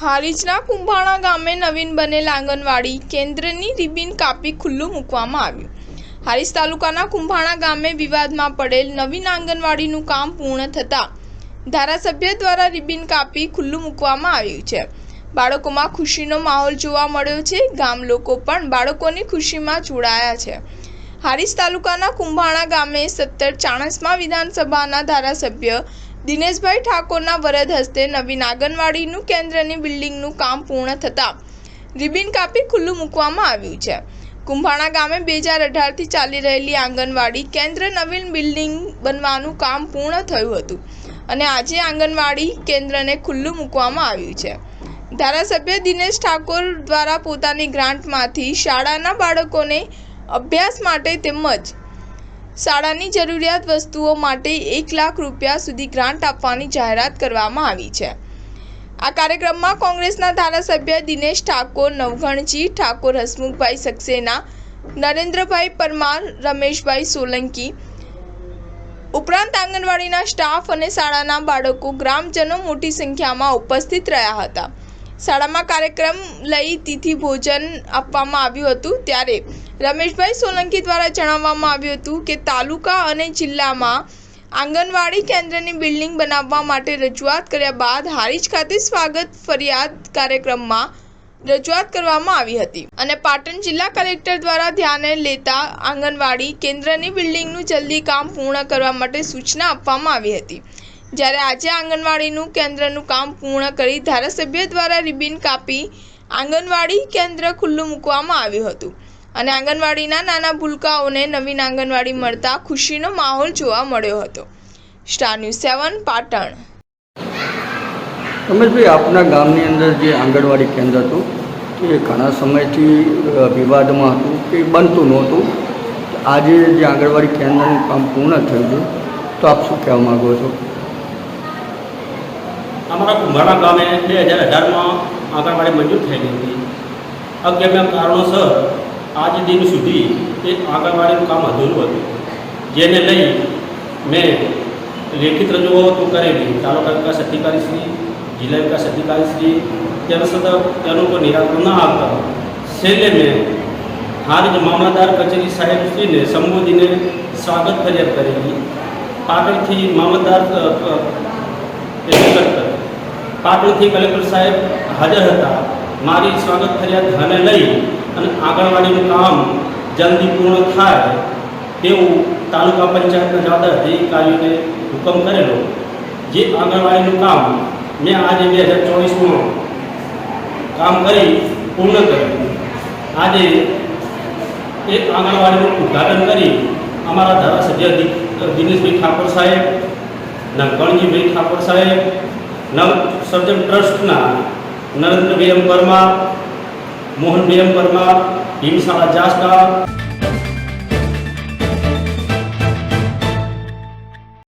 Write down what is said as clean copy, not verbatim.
હારીજના કુંભાણા ગામે નવીન બનેલ આંગણવાડી કેન્દ્રની રિબિન કાપી ખુલ્લું મૂકવામાં આવ્યું। હારીજ તાલુકાના કુંભાણા ગામે વિવાદમાં પડેલ નવીન આંગણવાડીનું કામ પૂર્ણ થતાં ધારાસભ્ય દ્વારા રિબિન કાપી ખુલ્લું મૂકવામાં આવ્યું છે। બાળકોમાં ખુશીનો માહોલ જોવા મળ્યો છે। ગામ લોકો પણ બાળકોની ખુશીમાં જોડાયા છે। હારીજ તાલુકાના કુંભાણા ગામે 1740 વિધાનસભાના ધારાસભ્ય દિનેશભાઈ ઠાકોરના વરદ હસ્તે નવીન આંગણવાડીનું કેન્દ્રની બિલ્ડિંગનું કામ પૂર્ણ થતાં રિબિન કાપી ખુલ્લું મૂકવામાં આવ્યું છે। કુંભાણા ગામે 2018થી ચાલી રહેલી આંગણવાડી કેન્દ્ર નવીન બિલ્ડિંગ બનવાનું કામ પૂર્ણ થયું હતું અને આજે આંગણવાડી કેન્દ્રને ખુલ્લું મૂકવામાં આવ્યું છે। ધારાસભ્ય દિનેશ ઠાકોર દ્વારા પોતાની ગ્રાન્ટમાંથી શાળાના બાળકોને અભ્યાસ માટે તેમજ શાળાની જરૂરિયાત વસ્તુઓ માટે 1 લાખ રૂપિયા સુધી ગ્રાન્ટ આપવાની જાહેરાત કરવામાં આવી છે। આ કાર્યક્રમમાં કોંગ્રેસના ધારાસભ્ય દિનેશ ઠાકોર, નવઘણજી ઠાકોર, હસમુખભાઈ સક્સેના, નરેન્દ્રભાઈ પરમાર, રમેશભાઈ સોલંકી ઉપરાંત આંગણવાડીના સ્ટાફ અને શાળાના બાળકો, ગ્રામજનો મોટી સંખ્યામાં ઉપસ્થિત રહ્યા હતા। શાળામાં કાર્યક્રમ લઈ તિથિ ભોજન આપવામાં આવ્યું હતું ત્યારે રમેશભાઈ સોલંકી દ્વારા જણાવવામાં આવ્યું હતું કે તાલુકા અને જિલ્લામાં આંગણવાડી કેન્દ્રની બિલ્ડિંગ બનાવવા માટે રજૂઆત કર્યા બાદ હારીજ ખાતે સ્વાગત ફરિયાદ કાર્યક્રમમાં રજૂઆત કરવામાં આવી હતી અને પાટણ જિલ્લા કલેક્ટર દ્વારા ધ્યાને લેતા આંગણવાડી કેન્દ્રની બિલ્ડિંગનું જલ્દી કામ પૂર્ણ કરવા માટે સૂચના આપવામાં આવી હતી। જ્યારે આજે આંગણવાડીનું કેન્દ્રનું કામ પૂર્ણ કરી ધારાસભ્ય દ્વારા રિબિન કાપી આંગણવાડી કેન્દ્ર ખુલ્લું મૂકવામાં આવ્યું હતું અને આંગણવાડીના નાના ભૂલકાઓને નવીન આંગણવાડી મળતા ખુશીનો માહોલ જોવા મળ્યો હતો। Star news 7 Patan. રમેશભાઈ, આપના ગામની અંદર જે આંગણવાડી કેન્દ્ર હતું એ ઘણા સમયથી વિવાદમાં હતું કે બનતું નહોતું। આજે જે આંગણવાડી કેન્દ્રનું કામ પૂર્ણ થયું છે તો આપ શું કહેવા માગો છો? અમારા કુંભાણા ગામે 2018માં આંગણવાડી મંજૂર થયેલી હતી। અગમ્ય કારણોસર આજ દિન સુધી એ આંગણવાડીનું કામ અધૂરું હતું, જેને લઈ મેં લેખિત રજૂઆતો કરેલી તાલુકા વિકાસ અધિકારીશ્રી, જિલ્લા વિકાસ અધિકારીશ્રી, તેના છતાં તેનું કોઈ નિરાકરણ ન આવતા છેલ્લે મેં હારીજ મામલતદાર કચેરી સાહેબશ્રીને સંબોધીને સ્વાગત ફરિયાદ કરેલી। પાટણથી મામલતદાર પાટણથી કલેક્ટર સાહેબ હાજર હતા। મારી સ્વાગત ફરિયાદ ધ્યાને લઈ અને આંગણવાડીનું કામ જલ્દી પૂર્ણ થાય તેવું તાલુકા પંચાયતના જવાબદાર અધિકારીઓને હુકમ કરેલો। જે આંગણવાડીનું કામ મેં આજે 2024માં કામ કરી પૂર્ણ કર્યું। આજે એક આંગણવાડીનું ઉદ્ઘાટન કરી અમારા ધારાસભ્ય દિનેશભાઈ ઠાકોર સાહેબ, નવઘણજીભાઈ ઠાકોર સાહેબ, નવ સર્જન ટ્રસ્ટના નરેન્દ્રભાઈ પરમાર, મોહનભાઈ પરમાર, હિમશાળા જાસકા